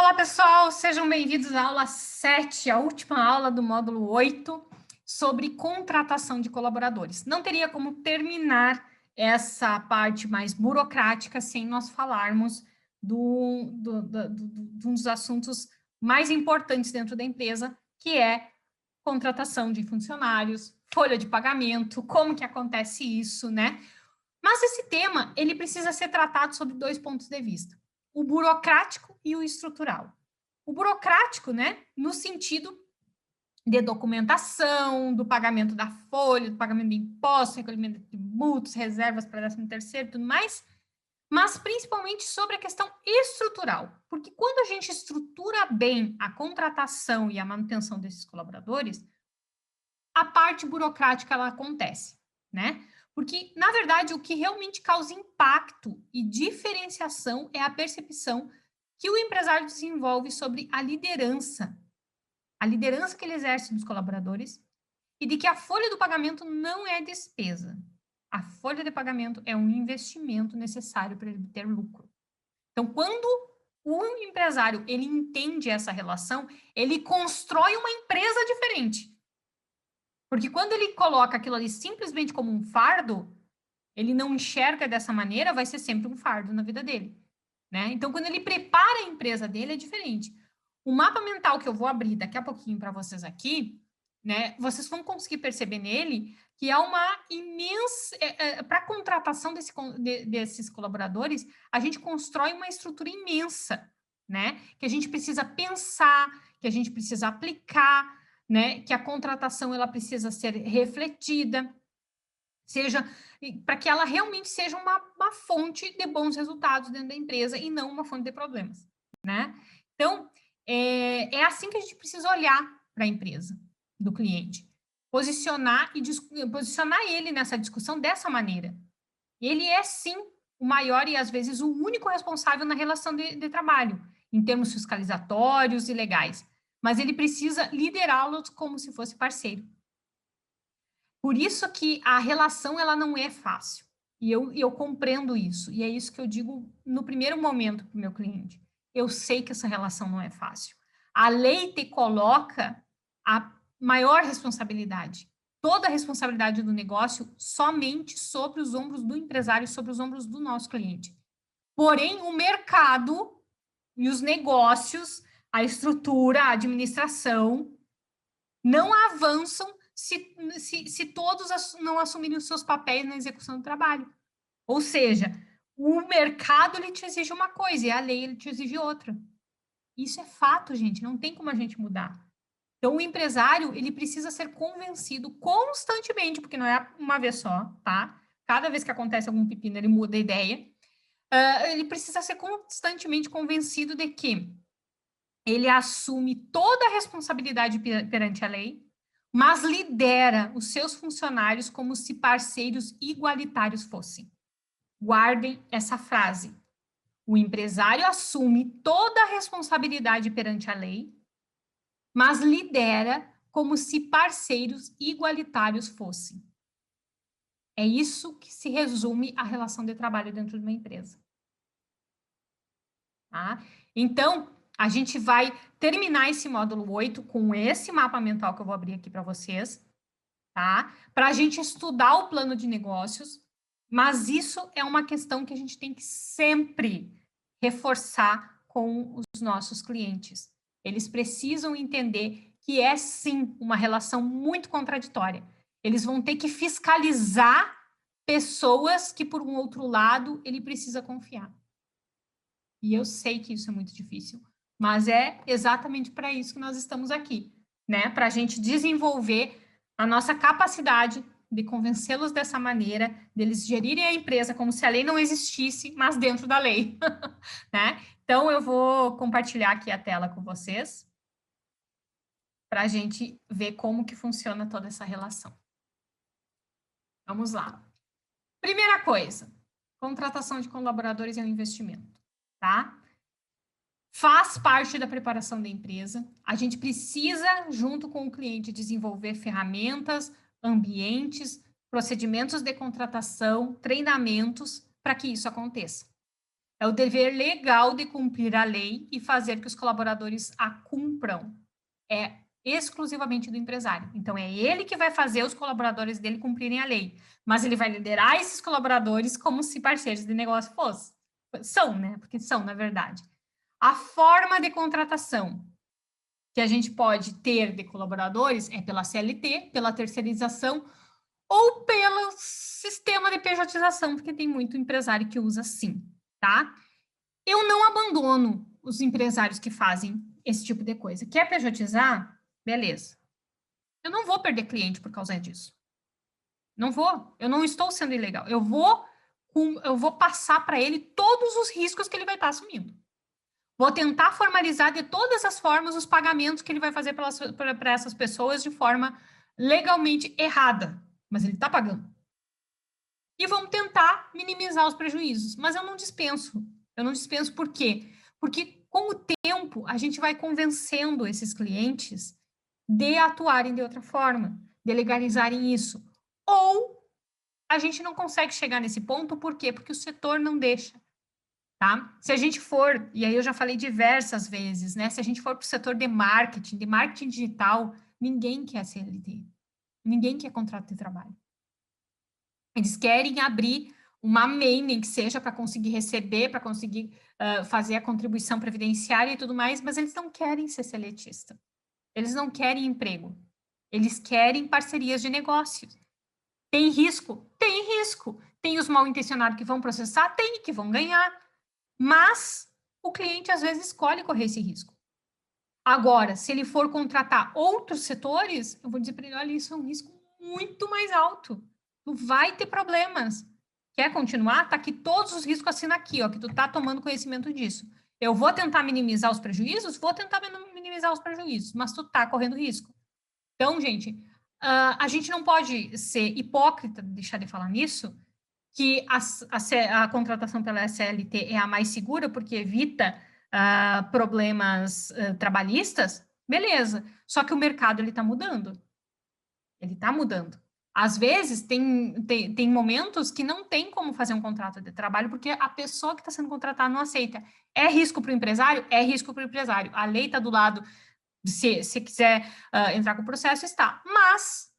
Olá, pessoal, sejam bem-vindos à aula 7, a última aula do módulo 8, sobre contratação de colaboradores. Não teria como terminar essa parte mais burocrática sem nós falarmos de um dos assuntos mais importantes dentro da empresa, que é contratação de funcionários, folha de pagamento, como que acontece isso, né? Mas esse tema, ele precisa ser tratado sob dois pontos de vista: o burocrático e o estrutural. O burocrático, né, no sentido de documentação, do pagamento da folha, do pagamento de impostos, recolhimento de tributos, reservas para 13º e tudo mais, mas principalmente sobre a questão estrutural, porque quando a gente estrutura bem a contratação e a manutenção desses colaboradores, a parte burocrática ela acontece, né? Porque, na verdade, o que realmente causa impacto e diferenciação é a percepção que o empresário desenvolve sobre a liderança que ele exerce dos colaboradores e de que a folha do pagamento não é despesa. A folha de pagamento é um investimento necessário para ele ter lucro. Então, quando o empresário ele entende essa relação, ele constrói uma empresa diferente. Porque quando ele coloca aquilo ali simplesmente como um fardo, ele não enxerga dessa maneira, vai ser sempre um fardo na vida dele, né? Então, quando ele prepara a empresa dele, é diferente. O mapa mental que eu vou abrir daqui a pouquinho para vocês aqui, né? Vocês vão conseguir perceber nele que há uma imensa... para a contratação desses colaboradores, a gente constrói uma estrutura imensa, né? Que a gente precisa pensar, que a gente precisa aplicar, né? Que a contratação ela precisa ser refletida, seja para que ela realmente seja uma fonte de bons resultados dentro da empresa e não uma fonte de problemas, né? Então, é assim que a gente precisa olhar para a empresa do cliente, posicionar ele nessa discussão dessa maneira. Ele é, sim, o maior e, às vezes, o único responsável na relação de trabalho, em termos fiscalizatórios e legais, mas ele precisa liderá-los como se fosse parceiro. Por isso que a relação ela não é fácil. E eu compreendo isso. E é isso que eu digo no primeiro momento para o meu cliente. Eu sei que essa relação não é fácil. A lei te coloca a maior responsabilidade. Toda a responsabilidade do negócio somente sobre os ombros do empresário, sobre os ombros do nosso cliente. Porém, o mercado e os negócios, a administração, não avançam se todos não assumirem os seus papéis na execução do trabalho. Ou seja, o mercado ele te exige uma coisa e a lei ele te exige outra. Isso é fato, gente, não tem como a gente mudar. Então, o empresário, ele precisa ser convencido constantemente, porque não é uma vez só, tá? Cada vez que acontece algum pepino, ele muda a ideia. Ele precisa ser constantemente convencido de que ele assume toda a responsabilidade perante a lei, mas lidera os seus funcionários como se parceiros igualitários fossem. Guardem essa frase. O empresário assume toda a responsabilidade perante a lei, mas lidera como se parceiros igualitários fossem. É isso que se resume a relação de trabalho dentro de uma empresa. Tá? Então, a gente vai terminar esse módulo 8 com esse mapa mental que eu vou abrir aqui para vocês, tá? Para a gente estudar o plano de negócios, mas isso é uma questão que a gente tem que sempre reforçar com os nossos clientes. Eles precisam entender que é, sim, uma relação muito contraditória. Eles vão ter que fiscalizar pessoas que, por um outro lado, ele precisa confiar. E eu sei que isso é muito difícil, mas é exatamente para isso que nós estamos aqui, né? Para a gente desenvolver a nossa capacidade de convencê-los dessa maneira, deles gerirem a empresa como se a lei não existisse, mas dentro da lei, né? Então, eu vou compartilhar aqui a tela com vocês para a gente ver como que funciona toda essa relação. Vamos lá. Primeira coisa, contratação de colaboradores é um investimento, tá? Faz parte da preparação da empresa. A gente precisa, junto com o cliente, desenvolver ferramentas, ambientes, procedimentos de contratação, treinamentos para que isso aconteça. É o dever legal de cumprir a lei e fazer que os colaboradores a cumpram. É exclusivamente do empresário. Então, é ele que vai fazer os colaboradores dele cumprirem a lei. Mas ele vai liderar esses colaboradores como se parceiros de negócio fossem. São, né? Porque são, na verdade. A forma de contratação que a gente pode ter de colaboradores é pela CLT, pela terceirização ou pelo sistema de pejotização, porque tem muito empresário que usa sim, tá? Eu não abandono os empresários que fazem esse tipo de coisa. Quer pejotizar? Beleza. Eu não vou perder cliente por causa disso. Não vou. Eu não estou sendo ilegal. Eu vou passar para ele todos os riscos que ele vai estar assumindo. Vou tentar formalizar de todas as formas os pagamentos que ele vai fazer para essas pessoas de forma legalmente errada. Mas ele está pagando. E vamos tentar minimizar os prejuízos. Mas eu não dispenso. Eu não dispenso por quê? Porque com o tempo a gente vai convencendo esses clientes de atuarem de outra forma, de legalizarem isso. Ou a gente não consegue chegar nesse ponto, por quê? Porque o setor não deixa. Tá? Se a gente for, e aí eu já falei diversas vezes, né? Se a gente for para o setor de marketing digital, ninguém quer CLT, ninguém quer contrato de trabalho. Eles querem abrir uma MEI, nem que seja para conseguir receber, para conseguir fazer a contribuição previdenciária e tudo mais, mas eles não querem ser seletista. Eles não querem emprego. Eles querem parcerias de negócios. Tem risco? Tem risco. Tem os mal intencionados que vão processar? Tem, que vão ganhar. Mas o cliente às vezes escolhe correr esse risco. Agora, se ele for contratar outros setores, eu vou dizer para ele, olha, isso é um risco muito mais alto. Tu vai ter problemas. Quer continuar? Tá aqui todos os riscos, assina aqui, ó, que tu tá tomando conhecimento disso. Eu vou tentar minimizar os prejuízos? Vou tentar minimizar os prejuízos, mas tu tá correndo risco. Então, gente, a gente não pode ser hipócrita, deixar de falar nisso, que a contratação pela SLT é a mais segura, porque evita problemas trabalhistas, beleza. Só que o mercado ele está mudando. Ele está mudando. Às vezes, tem momentos que não tem como fazer um contrato de trabalho, porque a pessoa que está sendo contratada não aceita. É risco para o empresário? É risco para o empresário. A lei está do lado, se quiser entrar com o processo, está. Mas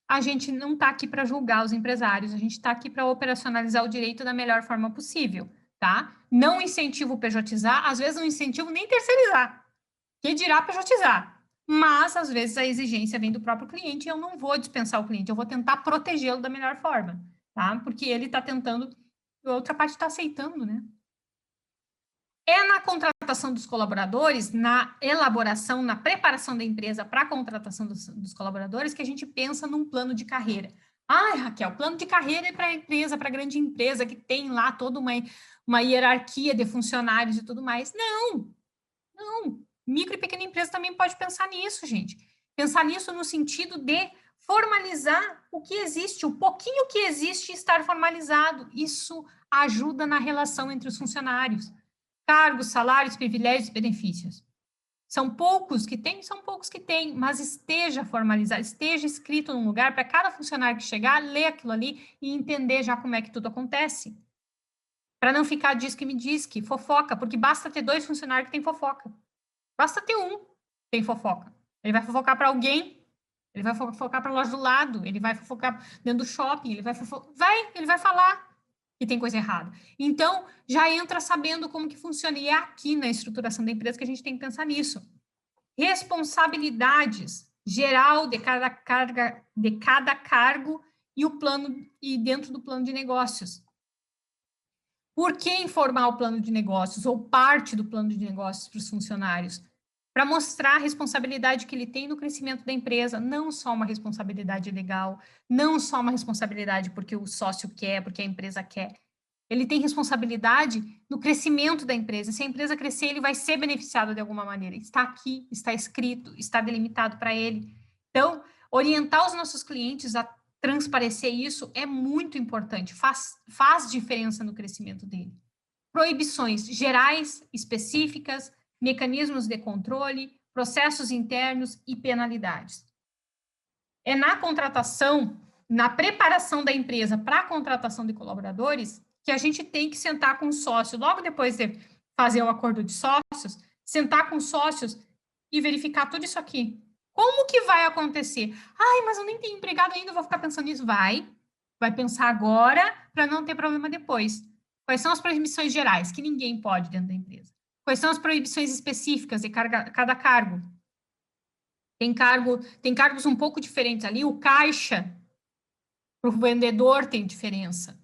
a gente não está aqui para julgar os empresários, a gente está aqui para operacionalizar o direito da melhor forma possível, tá? Não incentivo pejotizar, às vezes não incentivo nem terceirizar, que dirá pejotizar. Mas, às vezes, a exigência vem do próprio cliente e eu não vou dispensar o cliente, eu vou tentar protegê-lo da melhor forma, tá? Porque ele está tentando, a outra parte está aceitando, né? É na contratação dos colaboradores, na elaboração, na preparação da empresa para a contratação dos colaboradores, que a gente pensa num plano de carreira. Ah, Raquel, plano de carreira é para a empresa, para a grande empresa, que tem lá toda uma hierarquia de funcionários e tudo mais. Não, não. Micro e pequena empresa também pode pensar nisso, gente. Pensar nisso no sentido de formalizar o que existe, o pouquinho que existe estar formalizado. Isso ajuda na relação entre os funcionários. Cargos, salários, privilégios e benefícios. São poucos que tem, mas esteja formalizado, esteja escrito num lugar para cada funcionário que chegar, ler aquilo ali e entender já como é que tudo acontece. Para não ficar diz que me diz que fofoca, porque basta ter 2 funcionários que tem fofoca. Basta ter um que tem fofoca. Ele vai fofocar para alguém, ele vai fofocar para a loja do lado, ele vai fofocar dentro do shopping, ele vai falar que tem coisa errada. Então, já entra sabendo como que funciona. E é aqui na estruturação da empresa que a gente tem que pensar nisso. Responsabilidades geral de cada cargo e o plano e dentro do plano de negócios. Por que informar o plano de negócios ou parte do plano de negócios para os funcionários? Para mostrar a responsabilidade que ele tem no crescimento da empresa, não só uma responsabilidade legal, não só uma responsabilidade porque o sócio quer, porque a empresa quer. Ele tem responsabilidade no crescimento da empresa. Se a empresa crescer, ele vai ser beneficiado de alguma maneira. Está aqui, está escrito, está delimitado para ele. Então, orientar os nossos clientes a transparecer isso é muito importante, faz diferença no crescimento dele. Proibições gerais, específicas, mecanismos de controle, processos internos e penalidades. É na contratação, na preparação da empresa para a contratação de colaboradores, que a gente tem que sentar com o sócio, logo depois de fazer o acordo de sócios, sentar com os sócios e verificar tudo isso aqui. Como que vai acontecer? Ai, mas eu nem tenho empregado ainda, vou ficar pensando nisso. Vai pensar agora para não ter problema depois. Quais são as proibições gerais que ninguém pode dentro da empresa? Quais são as proibições específicas de cada cargo? Tem cargos um pouco diferentes ali. O caixa para o vendedor tem diferença.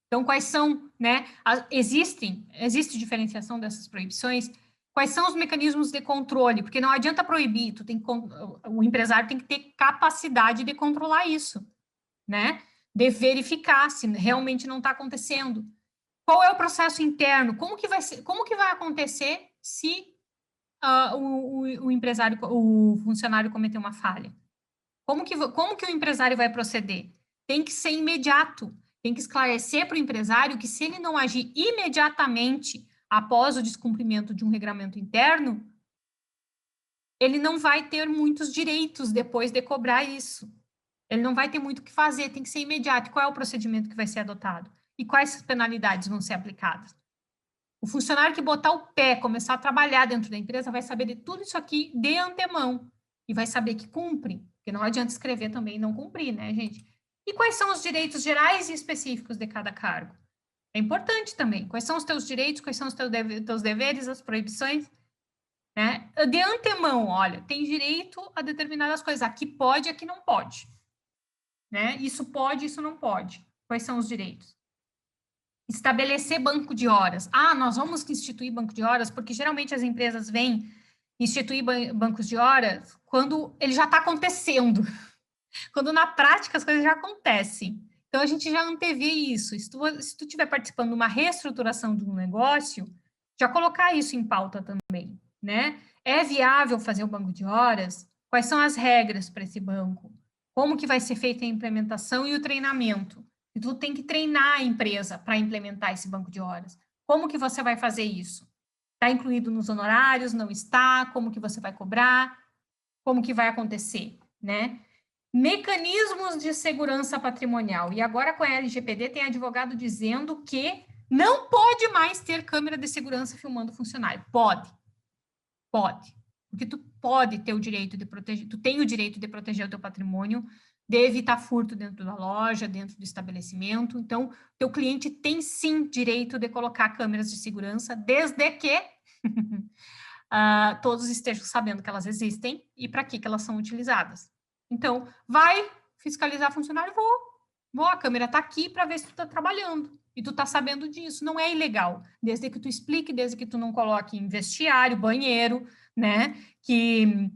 Então, quais são, né? Existe diferenciação dessas proibições? Quais são os mecanismos de controle? Porque não adianta proibir, o empresário tem que ter capacidade de controlar isso, né? De verificar se realmente não está acontecendo. Qual é o processo interno? Como que vai acontecer se o empresário, o funcionário cometer uma falha? Como que o empresário vai proceder? Tem que ser imediato. Tem que esclarecer para o empresário que, se ele não agir imediatamente após o descumprimento de um regramento interno, ele não vai ter muitos direitos depois de cobrar isso. Ele não vai ter muito o que fazer, tem que ser imediato. Qual é o procedimento que vai ser adotado? E quais penalidades vão ser aplicadas? O funcionário que botar o pé, começar a trabalhar dentro da empresa, vai saber de tudo isso aqui de antemão e vai saber que cumpre, porque não adianta escrever também e não cumprir, né, gente? E quais são os direitos gerais e específicos de cada cargo? É importante também. Quais são os teus direitos, quais são os teus deveres, as proibições, né? De antemão, olha, tem direito a determinadas coisas. Aqui pode, aqui não pode, né? Isso pode, isso não pode. Quais são os direitos? Estabelecer banco de horas. Ah, nós vamos instituir banco de horas, porque geralmente as empresas vêm instituir bancos de horas quando ele já está acontecendo, quando na prática as coisas já acontecem. Então, a gente já antevê isso. Se tu estiver participando de uma reestruturação de um negócio, já colocar isso em pauta também, né? É viável fazer o banco de horas? Quais são as regras para esse banco? Como que vai ser feita a implementação e o treinamento? E tu tem que treinar a empresa para implementar esse banco de horas. Como que você vai fazer isso? Está incluído nos honorários? Não está? Como que você vai cobrar? Como que vai acontecer, né? Mecanismos de segurança patrimonial. E agora com a LGPD tem advogado dizendo que não pode mais ter câmera de segurança filmando o funcionário. Pode. Porque tu pode ter o direito de proteger, tu tem o direito de proteger o teu patrimônio, de evitar furto dentro da loja, dentro do estabelecimento. Então, teu cliente tem sim direito de colocar câmeras de segurança, desde que todos estejam sabendo que elas existem e para que elas são utilizadas. Então, vai fiscalizar funcionário? Vou, a câmera está aqui para ver se tu está trabalhando. E tu está sabendo disso, não é ilegal. Desde que tu explique, desde que tu não coloque em vestiário, banheiro, né? Que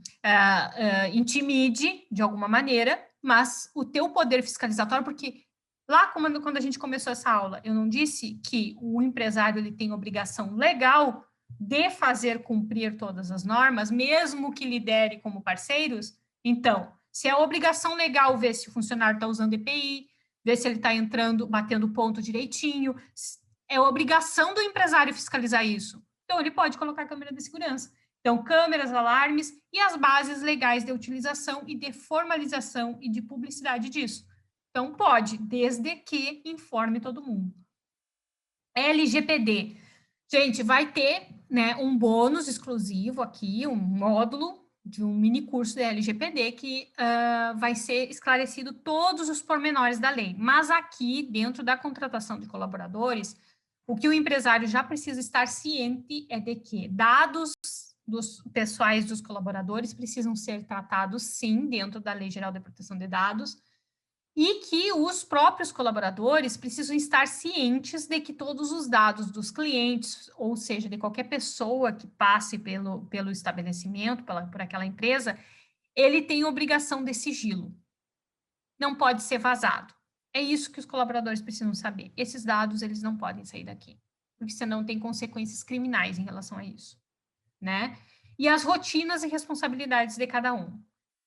intimide de alguma maneira, mas o teu poder fiscalizatório, porque lá quando a gente começou essa aula, eu não disse que o empresário ele tem obrigação legal de fazer cumprir todas as normas, mesmo que lidere como parceiros. Então, se é obrigação legal ver se o funcionário está usando EPI, ver se ele está entrando, batendo ponto direitinho, é obrigação do empresário fiscalizar isso. Então, ele pode colocar câmera de segurança. Então, câmeras, alarmes e as bases legais de utilização e de formalização e de publicidade disso. Então, pode, desde que informe todo mundo. LGPD. Gente, vai ter, né, um bônus exclusivo aqui, um módulo de um mini curso da LGPD que vai ser esclarecido todos os pormenores da lei. Mas aqui, dentro da contratação de colaboradores, o que o empresário já precisa estar ciente é de que dados dos pessoais dos colaboradores precisam ser tratados, sim, dentro da Lei Geral de Proteção de Dados, e que os próprios colaboradores precisam estar cientes de que todos os dados dos clientes, ou seja, de qualquer pessoa que passe pelo estabelecimento, por aquela empresa, ele tem obrigação de sigilo. Não pode ser vazado. É isso que os colaboradores precisam saber. Esses dados, eles não podem sair daqui, porque senão tem consequências criminais em relação a isso, né? E as rotinas e responsabilidades de cada um.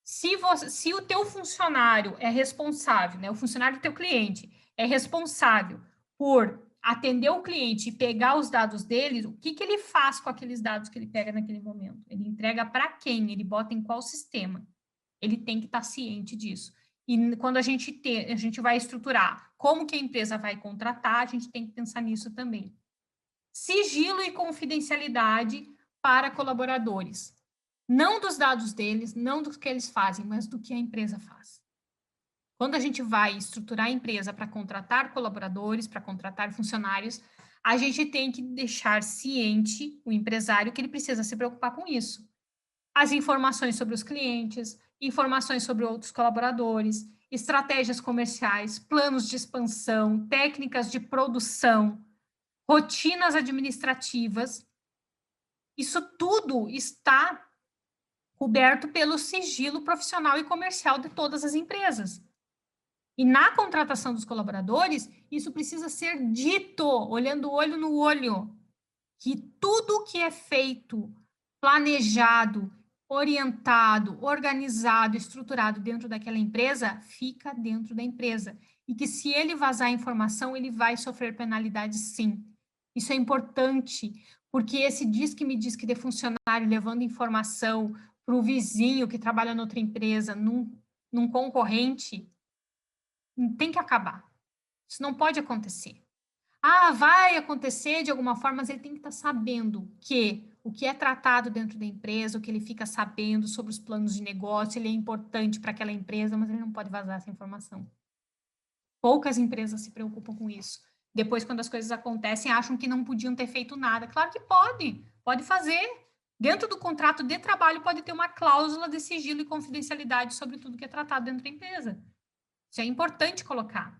Se o teu funcionário é responsável, né, o funcionário do teu cliente é responsável por atender o cliente e pegar os dados dele, o que ele faz com aqueles dados que ele pega naquele momento? Ele entrega para quem? Ele bota em qual sistema? Ele tem que estar ciente disso. E quando a gente vai estruturar como que a empresa vai contratar, a gente tem que pensar nisso também. Sigilo e confidencialidade para colaboradores. Não dos dados deles, não do que eles fazem, mas do que a empresa faz. Quando a gente vai estruturar a empresa para contratar colaboradores, para contratar funcionários, a gente tem que deixar ciente o empresário que ele precisa se preocupar com isso. As informações sobre os clientes, informações sobre outros colaboradores, estratégias comerciais, planos de expansão, técnicas de produção, rotinas administrativas. Isso tudo está coberto pelo sigilo profissional e comercial de todas as empresas. E na contratação dos colaboradores, isso precisa ser dito, olhando olho no olho, que tudo que é feito, planejado, orientado, organizado, estruturado dentro daquela empresa, fica dentro da empresa. E que se ele vazar informação, ele vai sofrer penalidade, sim. Isso é importante, porque esse diz que me diz que de funcionário levando informação para o vizinho que trabalha noutra empresa, num concorrente, tem que acabar. Isso não pode acontecer. Ah, vai acontecer de alguma forma, mas ele tem que estar sabendo que o que é tratado dentro da empresa, o que ele fica sabendo sobre os planos de negócio, ele é importante para aquela empresa, mas ele não pode vazar essa informação. Poucas empresas se preocupam com isso. Depois, quando as coisas acontecem, acham que não podiam ter feito nada. Claro que pode fazer. Dentro do contrato de trabalho pode ter uma cláusula de sigilo e confidencialidade sobre tudo que é tratado dentro da empresa. Isso é importante colocar.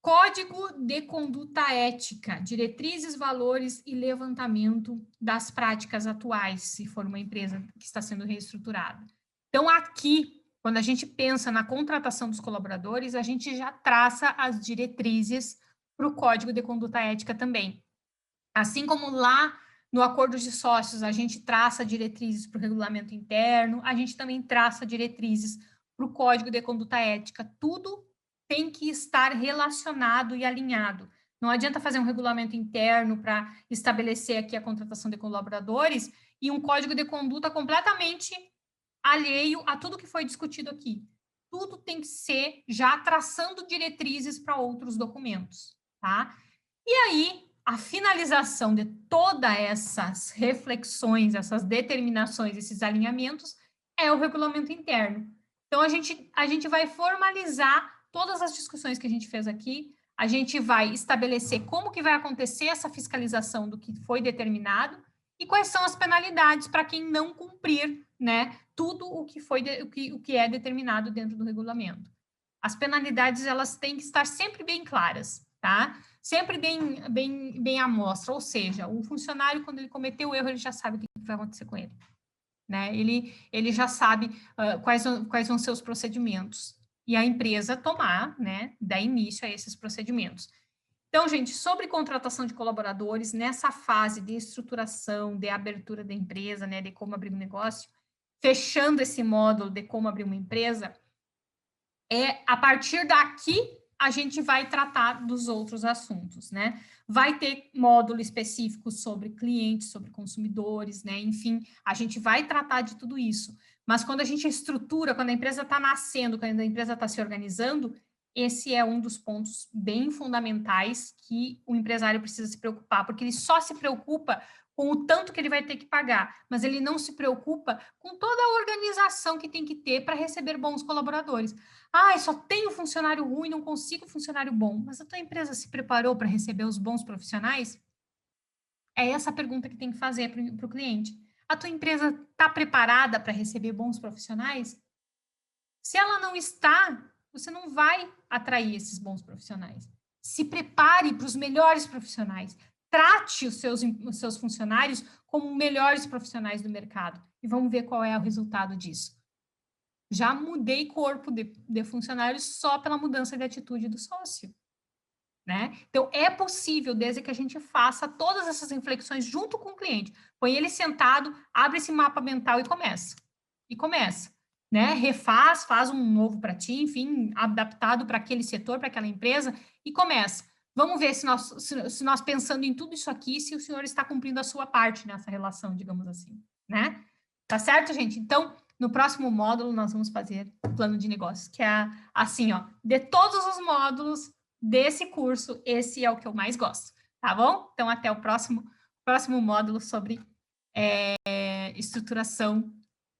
Código de conduta ética, diretrizes, valores e levantamento das práticas atuais, se for uma empresa que está sendo reestruturada. Então, aqui, quando a gente pensa na contratação dos colaboradores, a gente já traça as diretrizes para o código de conduta ética também. Assim como lá no acordo de sócios, a gente traça diretrizes para o regulamento interno, a gente também traça diretrizes para o código de conduta ética. Tudo tem que estar relacionado e alinhado. Não adianta fazer um regulamento interno para estabelecer aqui a contratação de colaboradores e um código de conduta completamente alheio a tudo que foi discutido aqui. Tudo tem que ser já traçando diretrizes para outros documentos, tá? E aí, a finalização de todas essas reflexões, essas determinações, esses alinhamentos, é o regulamento interno. Então, a gente vai formalizar todas as discussões que a gente fez aqui, a gente vai estabelecer como que vai acontecer essa fiscalização do que foi determinado e quais são as penalidades para quem não cumprir, né, tudo o que é determinado dentro do regulamento. As penalidades, elas têm que estar sempre bem claras, tá? Sempre bem à mostra, ou seja, o funcionário, quando ele cometeu o erro, ele já sabe o que vai acontecer com ele, né? Ele já sabe quais vão ser os procedimentos, e a empresa tomar, né, dar início a esses procedimentos. Então, gente, sobre contratação de colaboradores, nessa fase de estruturação, de abertura da empresa, né, de como abrir um negócio, fechando esse módulo de como abrir uma empresa, a partir daqui a gente vai tratar dos outros assuntos, né? Vai ter módulo específico sobre clientes, sobre consumidores, né? Enfim, a gente vai tratar de tudo isso. Mas quando a gente estrutura, quando a empresa está nascendo, quando a empresa está se organizando, esse é um dos pontos bem fundamentais que o empresário precisa se preocupar, porque ele só se preocupa com o tanto que ele vai ter que pagar, mas ele não se preocupa com toda a organização que tem que ter para receber bons colaboradores. Ah, só tenho funcionário ruim, não consigo funcionário bom. Mas a tua empresa se preparou para receber os bons profissionais? É essa a pergunta que tem que fazer para o cliente. A tua empresa está preparada para receber bons profissionais? Se ela não está, você não vai atrair esses bons profissionais. Se prepare para os melhores profissionais. Trate os seus funcionários como melhores profissionais do mercado. E vamos ver qual é o resultado disso. Já mudei corpo de funcionários só pela mudança de atitude do sócio, né? Então, é possível, desde que a gente faça todas essas reflexões junto com o cliente. Põe ele sentado, abre esse mapa mental e começa. E começa, né? Refaz, faz um novo para ti, enfim, adaptado para aquele setor, para aquela empresa, e começa. Vamos ver se nós pensando em tudo isso aqui, se o senhor está cumprindo a sua parte nessa relação, digamos assim, né? Tá certo, gente? Então, No próximo módulo, nós vamos fazer o plano de negócios, que é assim, ó, de todos os módulos desse curso, esse é o que eu mais gosto, tá bom? Então, até o próximo módulo sobre estruturação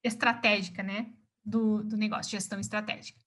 estratégica, né, do negócio, gestão estratégica.